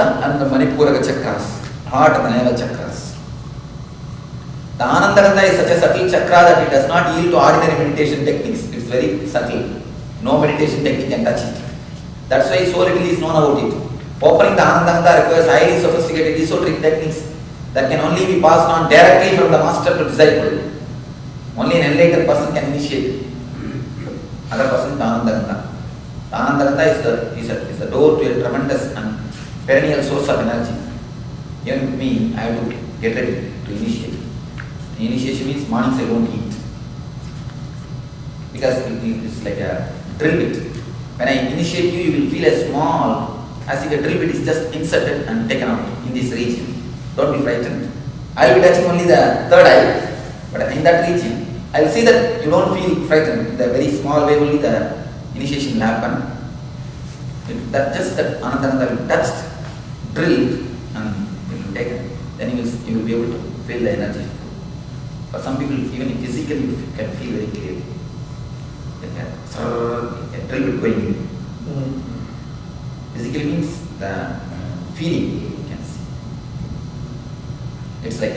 Anandaganda and the Manipuraka chakras, heart and the navel chakras. The Anandaganda is such a subtle chakra that it does not yield to ordinary meditation techniques. It's very subtle. No meditation technique can touch it. That's why so little is known about it. Opening the Anandaganda requires highly sophisticated esoteric techniques that can only be passed on directly from the master to disciple. Only an enlightened person can initiate. Other person is the Anandaganda. The Anandaganda is the door to a tremendous and perennial source of energy. Even with me, I have to get ready to initiate. The initiation means mornings I don't eat. Because it's like a drill bit. When I initiate you, you will feel a small, as if a drill bit is just inserted and taken out in this region. Don't be frightened. I will be touching only the third eye, but in that region, I will see that you don't feel frightened. The very small way only the initiation will happen. That Anandaganda will touch, drilled, and it will taken. Then you will be able to feel the energy. For some people, even physically, you can feel very clearly. A drill bit going in. Physically means the feeling you can see. It's like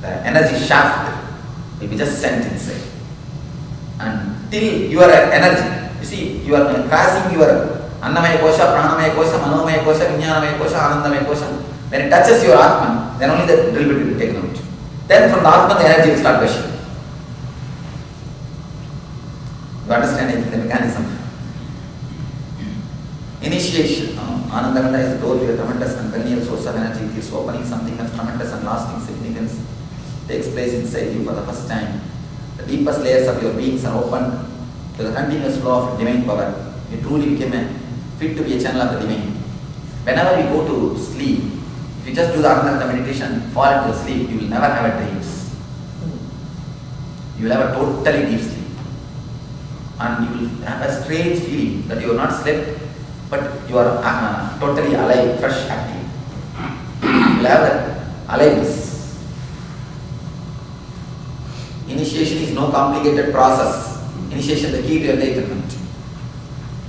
the energy shaft will be just sent inside. And till your energy, you see, you are passing your Annamaya Kosha, Pranamaya Kosha, Manomaya Kosha, Vijnanamaya Kosha, Anandamaya Kosha. When it touches your Atman, then only the drill bit will be taken out. Then from the Atman, the energy will start gushing. You understand the mechanism? Initiation. Anandaganda is the door to a tremendous and perennial source of energy. It is opening something of tremendous and lasting significance. Takes place inside you for the first time. The deepest layers of your beings are opened to the continuous flow of divine power. You truly became fit to be a channel of the divine. Whenever you go to sleep, if you just do the Anandaganda meditation, fall into sleep, you will never have a dreams. You will have a totally deep sleep. And you will have a strange feeling that you are not slept, but you are totally alive, fresh, active. You will have that aliveness. Initiation is no complicated process. Initiation is the key to enlightenment.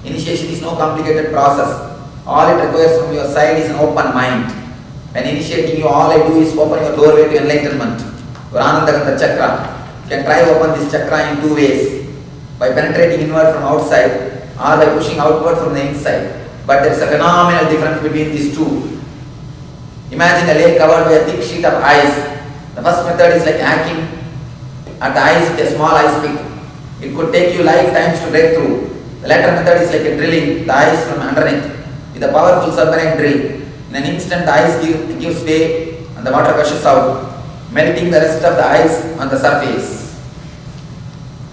Initiation is no complicated process. All it requires from your side is an open mind. When initiating you, all I do is open your doorway to enlightenment. Your Anandaganda chakra. You can try to open this chakra in two ways. By penetrating inward from outside or by pushing outward from the inside. But there is a phenomenal difference between these two. Imagine a lake covered by a thick sheet of ice. The first method is like hacking at the ice with a small ice pick. It could take you lifetimes to break through. The latter method is like a drilling the ice from underneath with a powerful submarine drill. In an instant the ice gives way and the water gushes out, melting the rest of the ice on the surface.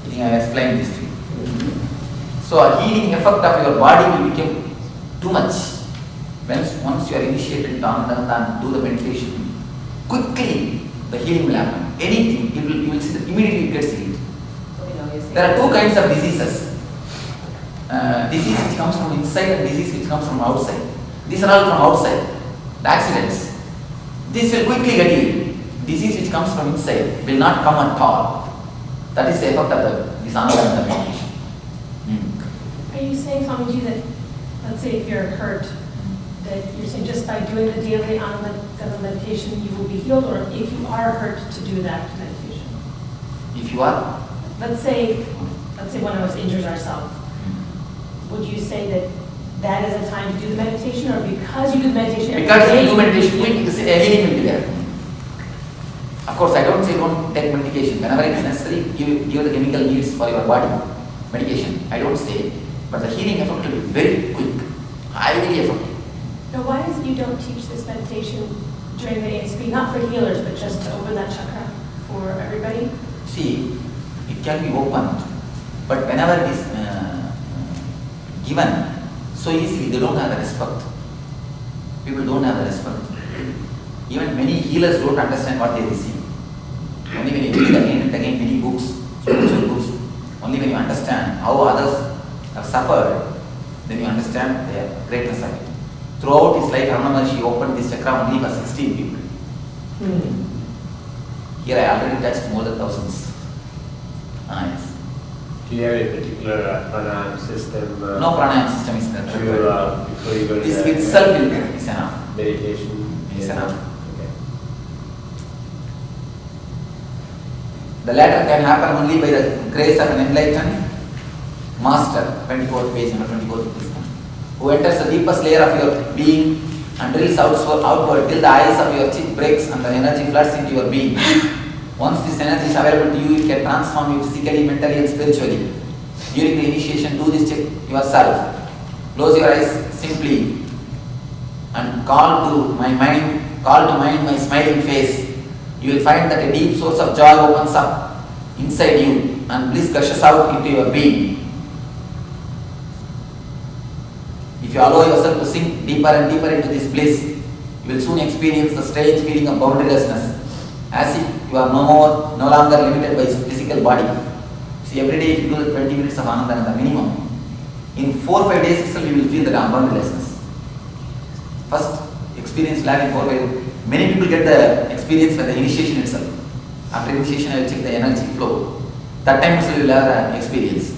I think I have explained this to you. So a healing effect of your body will become too much. Once you are initiated to Anandaganda and do the meditation, quickly the healing will happen. Anything, you will see that immediately it gets healed. There are two kinds of diseases. Disease which comes from inside and disease which comes from outside. These are all from outside. The accidents. This will quickly get healed. Disease which comes from inside will not come at all. That is the effect of this Anandaganda meditation. Are you saying, Swamiji, that let's say if you're hurt, that you're saying just by doing the daily Anandaganda meditation you will be healed, or if you are hurt to do that meditation? If you are? Let's say one of us injures ourselves. Would you say that is a time to do the meditation, or because you do the meditation every because day? you do meditation, healing will be there. Of course, I don't say don't take medication. Whenever it is necessary, give the chemical needs for your body. Medication, I don't say. But the healing effect will be very quick, highly effective. Now, why is it you don't teach this meditation during the ASP, not for healers, but just to open that chakra for everybody? See, it can be opened, but whenever it is given so easily, they don't have the respect. People don't have the respect. Even many healers don't understand what they receive. Only when you read again and again many books, spiritual books, only when you understand how others have suffered, then you understand the greatness of it. Throughout his life, Ramana Maharshi opened this chakra only for 16 people. Here I already touched more than thousands. Yes. Do you have a particular pranayama system? No pranayama system is there. Before you go to This the itself is enough. meditation? Is enough. Okay. The latter can happen only by the grace of an enlightened master, 24th page, number 24th page, who enters the deepest layer of your being and drills outward till the ice of your cheek breaks and the energy floods into your being. Once this energy is available to you, it can transform you physically, mentally and spiritually. During the initiation, do this check yourself. Close your eyes simply and call to mind my smiling face. You will find that a deep source of joy opens up inside you and bliss gushes out into your being. If you allow yourself to sink deeper and deeper into this bliss, you will soon experience the strange feeling of boundarylessness, as if you are no longer limited by physical body. See, every day if you do the 20 minutes of Ananda, the minimum, in 4 or 5 days itself you will feel the boundarylessness. First experience will have in 4 or 5 days. Many people get the experience by the initiation itself. After initiation, I will check the energy flow. That time also you will have the experience.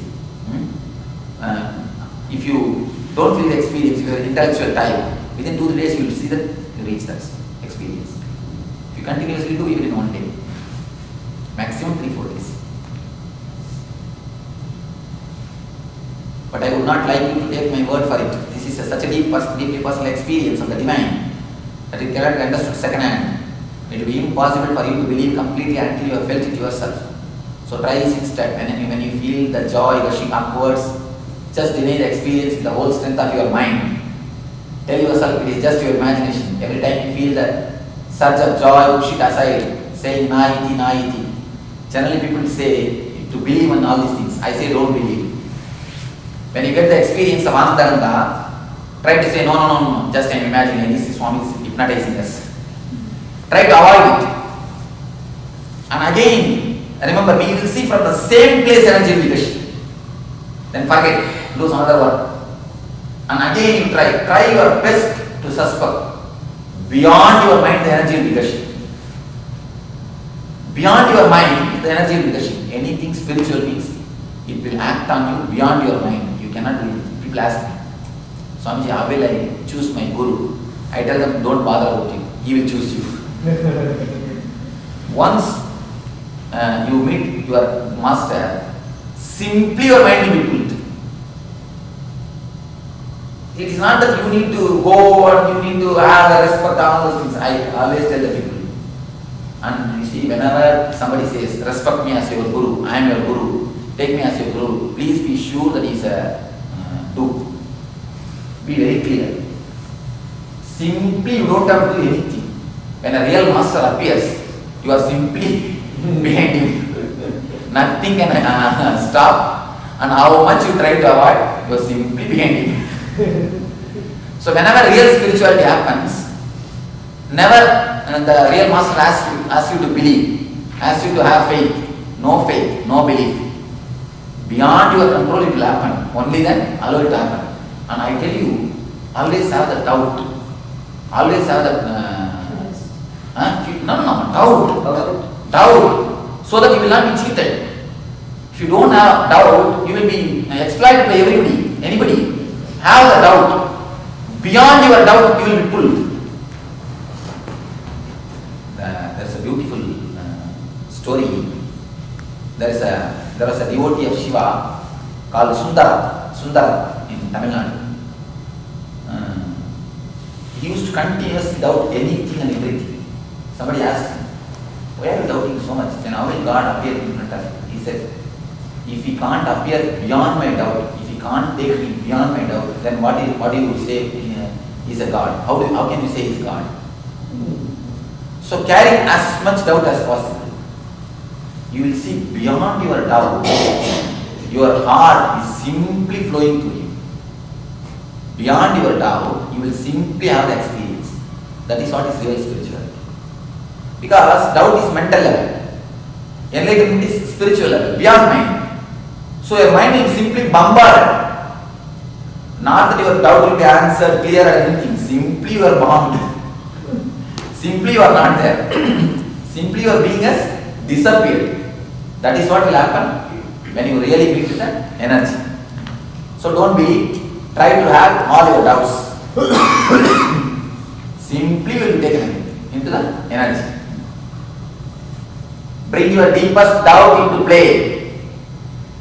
If you don't feel the experience, you are intellectual type, within 2 days you will see that you reach that experience. If you continuously do, even in 1 day, maximum 3-4 days. But I would not like you to take my word for it. This is such a deeply personal experience of the divine that it cannot be understood second hand. It will be impossible for you to believe completely until you have felt it yourself. So try this instead. When you feel the joy rushing upwards, just deny the experience with the whole strength of your mind. Tell yourself it is just your imagination. Every time you feel that surge of joy, push it aside, saying na iti. Generally people say to believe in all these things. I say don't believe. When you get the experience of Ananda, try to say no, just I'm imagining this is Swami is hypnotizing us. Try to avoid it. And again, remember, we will see from the same place energy will gush. Then forget, lose another one. And again you try your best to suspect. Beyond your mind, the energy will be gushing. Beyond your mind, the energy will be gushing. Anything spiritual means it will act on you beyond your mind. You cannot do it. People ask me, Swamiji, how will I choose my guru? I tell them, don't bother about it. He will choose you. Once you meet your master, simply your mind will be pulled. It is not that you need to go and you need to have the respect, all those things. I always tell the people. And you see, whenever somebody says, respect me as your guru, I am your guru, take me as your guru, please be sure that he is a dupe. Be very clear. Simply you don't have to do anything. When a real master appears, you are simply behind him. Nothing can stop. And how much you try to avoid, you are simply behind him. So whenever real spirituality happens, never the real master asks you to believe, asks you to have faith, no belief. Beyond your control it will happen. Only then allow it to happen. And I tell you, always have the doubt. Always have the doubt. So that you will not be cheated. If you don't have doubt, you will be exploited by everybody, anybody. Have the doubt. Beyond your doubt, you will be pulled. There is a beautiful story. There was a devotee of Shiva called Sundara in Tamil Nadu. He used to continuously doubt anything and everything. Somebody asked him, why are you doubting so much? Then how will God appear in front of you? He said, if he can't appear beyond my doubt, if he can't take me beyond my doubt, then what do you say is a God? How can you say he is God? So carry as much doubt as possible. You will see beyond your doubt, your heart is simply flowing to you. Beyond your doubt, you will simply have the experience. That is what is real spirituality. Because doubt is mental level. Enlightenment is spiritual level, beyond mind. So your mind is simply bombarded. Not that your doubt will be answered, clear or anything. Simply you are bombed. Simply you are not there. Simply your being has disappeared. That is what will happen when you really meet with the energy. So don't believe, try to have all your doubts. Simply will be taken into the energy. Bring your deepest doubt into play.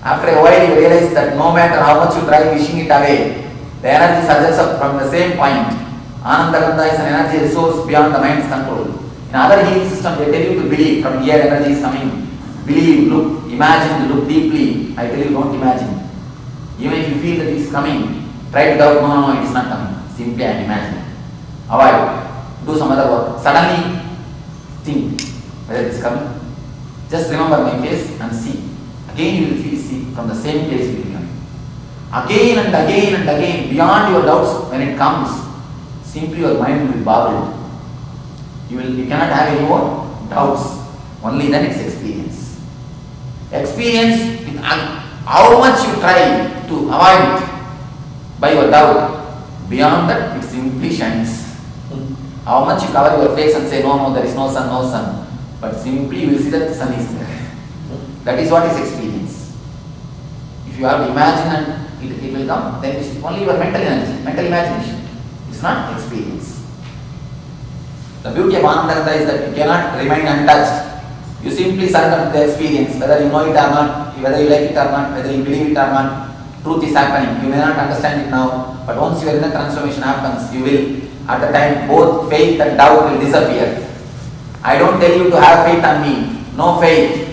After a while you realize that no matter how much you try wishing it away, the energy surges up from the same point. Anandagandha is an energy resource beyond the mind's control. In other healing systems, they tell you to believe. From here energy is coming. Believe, look, imagine, look deeply. I tell you, don't imagine. Even if you feel that it is coming, try to doubt, no, it is not coming. Simply I am imagining. Avoid. Do some other work. Suddenly think whether it is coming. Just remember my face and see. Again you will see from the same place it will be coming. Again and again and again, beyond your doubts, when it comes, simply your mind will be boggled. You cannot have any more doubts. Only then it's experience. Experience, with how much you try to avoid it by your doubt, beyond that it simply shines. How much you cover your face and say, no, there is no sun, no sun. But simply you will see that the sun is there. That is what is experience. If you have to imagine and it will come, then it is only your mental energy, mental imagination. It's not experience. The beauty of Anandagandha is that you cannot remain untouched. You simply surrender to the experience, whether you know it or not, whether you like it or not, whether you believe it or not. Truth is happening. You may not understand it now, but once your inner transformation happens, you will, at the time, both faith and doubt will disappear. I don't tell you to have faith on me. No faith.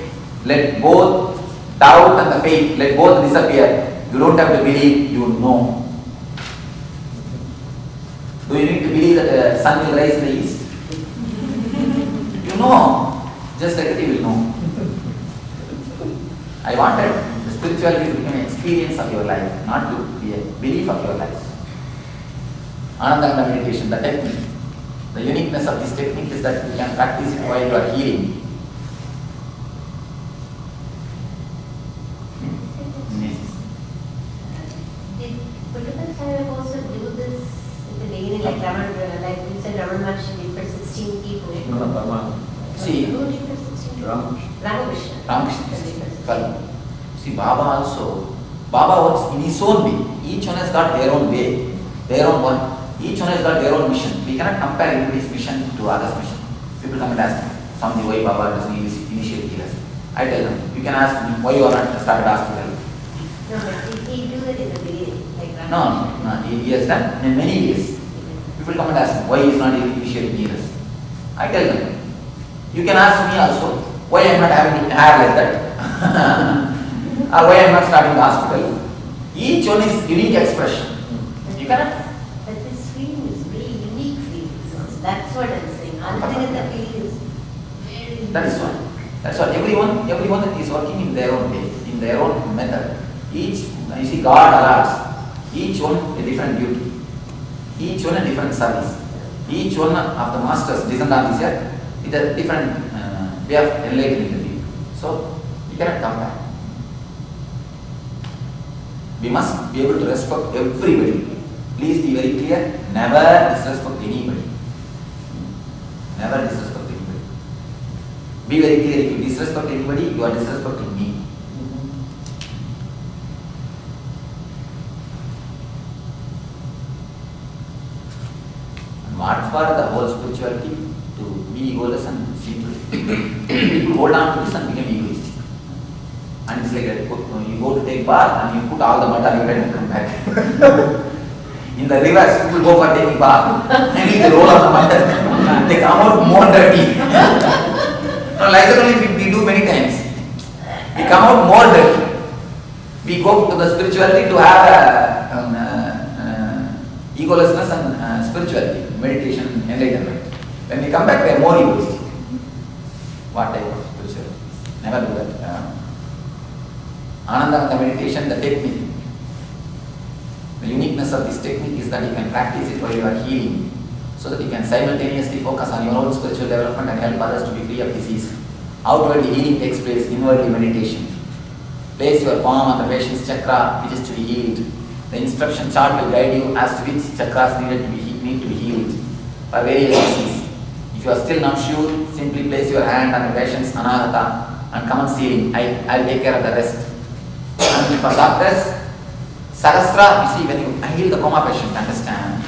Let both doubt and the faith, let both disappear. You don't have to believe, you know. Do you need to believe that the sun will rise in the east? You know. Just like that you will know. I wanted the spirituality to become an experience of your life, not to be a belief of your life. Anandagandha meditation, the technique. The uniqueness of this technique is that you can practice it while you are healing. Did Buddha Sahib also do this in the beginning, like you said, Raman Maharshi did for 16 people? No, Brahma. See, Who did for 16 people? Ramakrishna. Ramakrishna. Correct. See, Baba also, Baba works in his own way. Each one has got their own way, their own one. Each one has got their own mission. We cannot compare anybody's mission to others' mission. People come and ask me, Swamiji, why Baba doesn't initiate healers? I tell them, you can ask me, why you are not started asking help? No, but he do it in the beginning, like No, he has done in many ways. People come and ask me, why he is not initiating healers? I tell them, you can ask me also, why I am not having hair like that? Or why I am not starting the hospital? Each one is unique expression. You cannot. But this feeling is very unique feeling. So that's what I'm saying. Anandagandha feeling is very That is what. That's what. Everyone that is working in their own way, in their own method. Each, you see, God allows each one a different duty, each one a different service. Each one of the masters descend on this earth with a different way of enlightening the people. So you cannot compare. We must be able to respect everybody. Please be very clear. Never disrespect anybody. Never disrespect anybody. Be very clear. If you disrespect anybody, you are disrespecting me. And what for the whole spirituality? To be egoless and simple. People hold on to this and become egoistic. And it's like that. You go to take bath and you put all the mud on your head and come back. In the reverse, people go for taking bath and they roll on the mud. They come out more dirty. No, like that only we do many times. We come out more dirty. We go to the spirituality to have egolessness and spirituality, meditation, enlightenment. When we come back, we are more egoistic. What type of spirituality? Never do that. Anandagandha meditation, the technique. The uniqueness of this technique is that you can practice it while you are healing, so that you can simultaneously focus on your own spiritual development and help others to be free of disease. Outwardly healing takes place, inwardly meditation. Place your palm on the patient's chakra which is to be healed. The instruction chart will guide you as to which chakras need to be healed for various diseases. If you are still not sure, simply place your hand on the patient's anahata and come on healing. I will take care of the rest. and for doctors, Sahasra, you see, when you heal the coma patient, understand,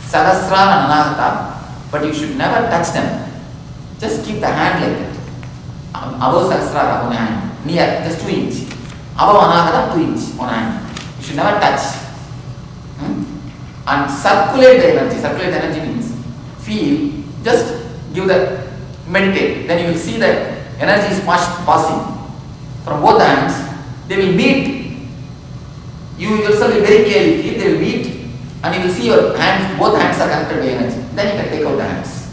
Sahasra and Anahata, but you should never touch them. Just keep the hand like that. Above Sahasra, on hand, near, just 2 inch. Above Anahata, 2 inch on hand. You should never touch. And circulate the energy. Circulate the energy means feel, just give the, meditate. Then you will see that energy is passing from both hands. They will meet. You yourself will very clearly feel they will meet, and you will see your hands, both hands are connected by energy. Then you can take out the hands.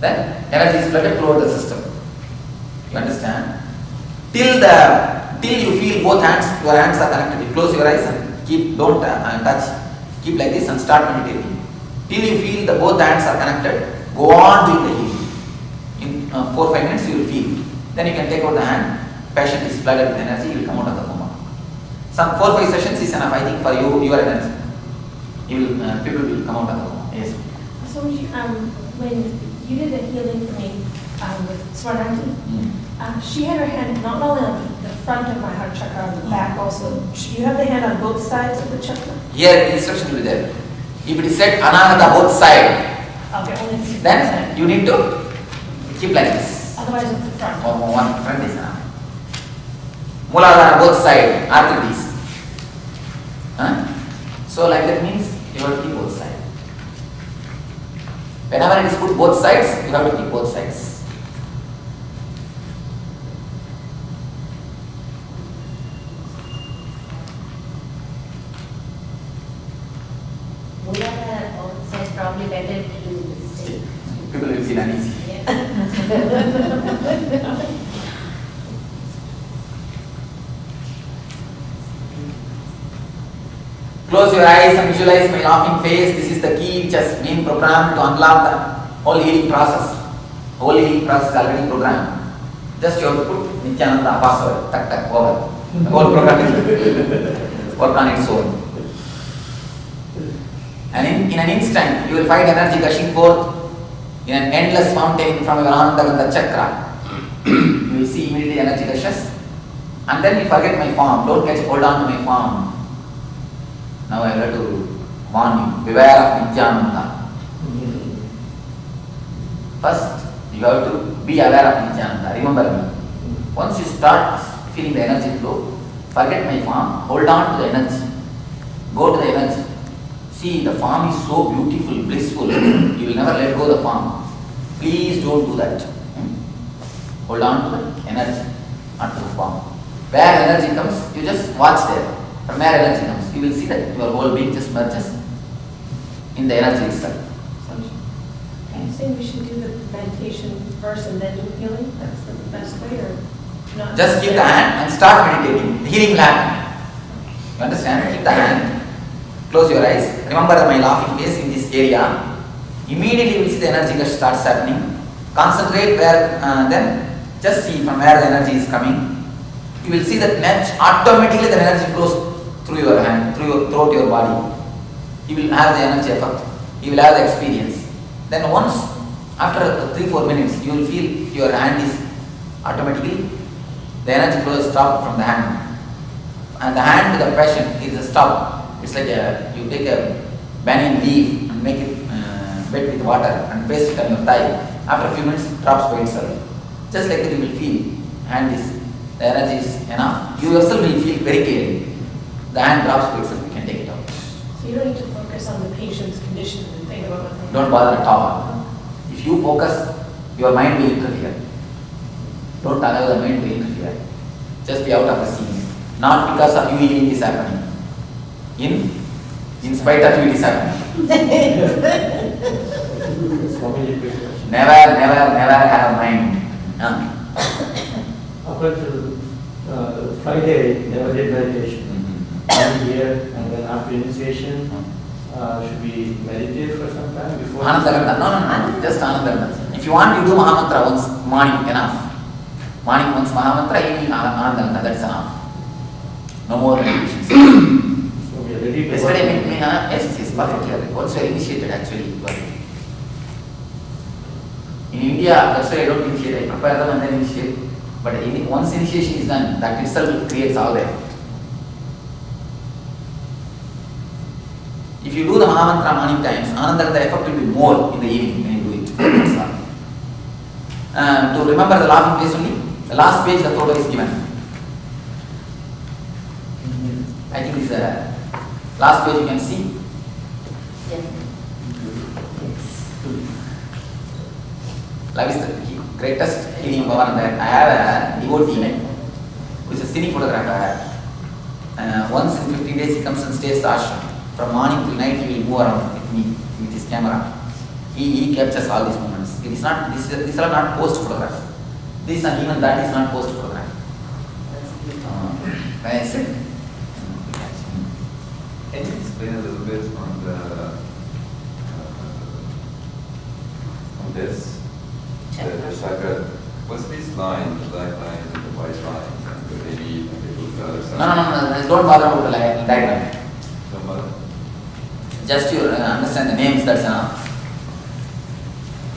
Then energy is flooded throughout the system. You understand? Till you feel both hands, your hands are connected. You close your eyes and keep, don't touch. Keep like this and start meditating. Till you feel the both hands are connected, go on doing the healing. In 4 or 5 minutes you will feel. Then you can take out the hand. Patient is flooded with energy, you will come out of the coma. Some 4 or 5 sessions is enough, I think, for your energy. People will come out of the coma. Yes. So when you did the healing for me with Swarnanti, she had her hand not only on the front of my heart chakra, on the back also. You have the hand on both sides of the chakra? Here the instruction will be there. If it is said Anahata both side, Okay, only the then side. you need to keep like this. Otherwise it's the front. One front is enough. Muladhara both side, arthritis. So like that means you have to keep both sides. Whenever it is put both sides, you have to keep both sides. Muladhara also is probably better to do this thing. People will feel uneasy. Close your eyes and visualize my laughing face. This is the key which has been programmed to unlock the whole healing process. Whole healing process is already programmed. Just you have to put Nityananda password, tak, over. The whole program is work on its own. And in an instant, you will find energy gushing forth in an endless fountain from your Anandagandha chakra. You will see immediately energy gushes. And then you forget my form. Don't hold on to my form. Now I have to warn you. Beware of Nityananda. First, you have to be aware of Nityananda. Remember me. Once you start feeling the energy flow, forget my form. Hold on to the energy. Go to the energy. See, the form is so beautiful, blissful. You will never let go of the form. Please don't do that. Hold on to the energy, not to the form. Where energy comes, you just watch there. From where energy comes, you will see that your whole being just merges in the energy itself. Are you saying we should do the meditation first and then do healing? That's the best way, or not? Just keep the hand and start meditating. The healing will happen. You understand? Keep the hand. Close your eyes. Remember my laughing face in this area. Immediately you will see the energy gush starts happening. Concentrate where, then just see from where the energy is coming. You will see that automatically the energy flows through your hand, throughout your body. You will have the energy effect. You will have the experience. Then once, after 3-4 minutes, you will feel your hand is automatically, the energy flow is stopped from the hand. And the hand to the patient is stopped. It's like you take a banyan leaf and make it wet with water and paste it on your thigh. After a few minutes, it drops by itself. Just like that you will feel the energy is enough. You yourself will feel very clearly. The hand drops by itself, you can take it out. So you don't need to focus on the patient's condition and think about what they Don't bother at all. If you focus, your mind will interfere. Don't allow the mind to interfere. Just be out of the scene. Not because of you healing is happening. In spite of you it is happening. Never have a mind. Up until Friday, never did meditation. One year, and then after initiation, should we meditate for some time before? Anandagandha. No. Just Anandagandha. If you want, you do Mahamantra once morning, enough. Morning once Mahamantra, evening Anandagandha, that's enough. No more meditations. So we are ready to Yesterday, yes, perfectly. Once you are initiated, actually. In India, that's why I don't initiate. I prepare them and then initiate. But once initiation is done, that itself creates all the effect. If you do the Mahamantra many times, Anandara, the effect will be more in the evening when you do it. That's all. To remember the laughing face only, the last page the photo is given. I think this last page you can see. Yes. Love is the greatest healing power, and I have a devotee who is a cine photographer. Once in 15 days he comes and stays the ashram. From morning till night he will move around with me with his camera. He captures all these moments. It is not, these are not post photographs. This and even that is not post photograph. I said, Can you explain a little bit on this? The chakra. What's this line, the black line and the white line, and the maybe the other side? no, don't bother about the diagram. No matter. Just you understand the names, that's enough.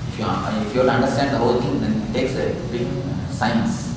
If you want to understand the whole thing, then it takes a big science.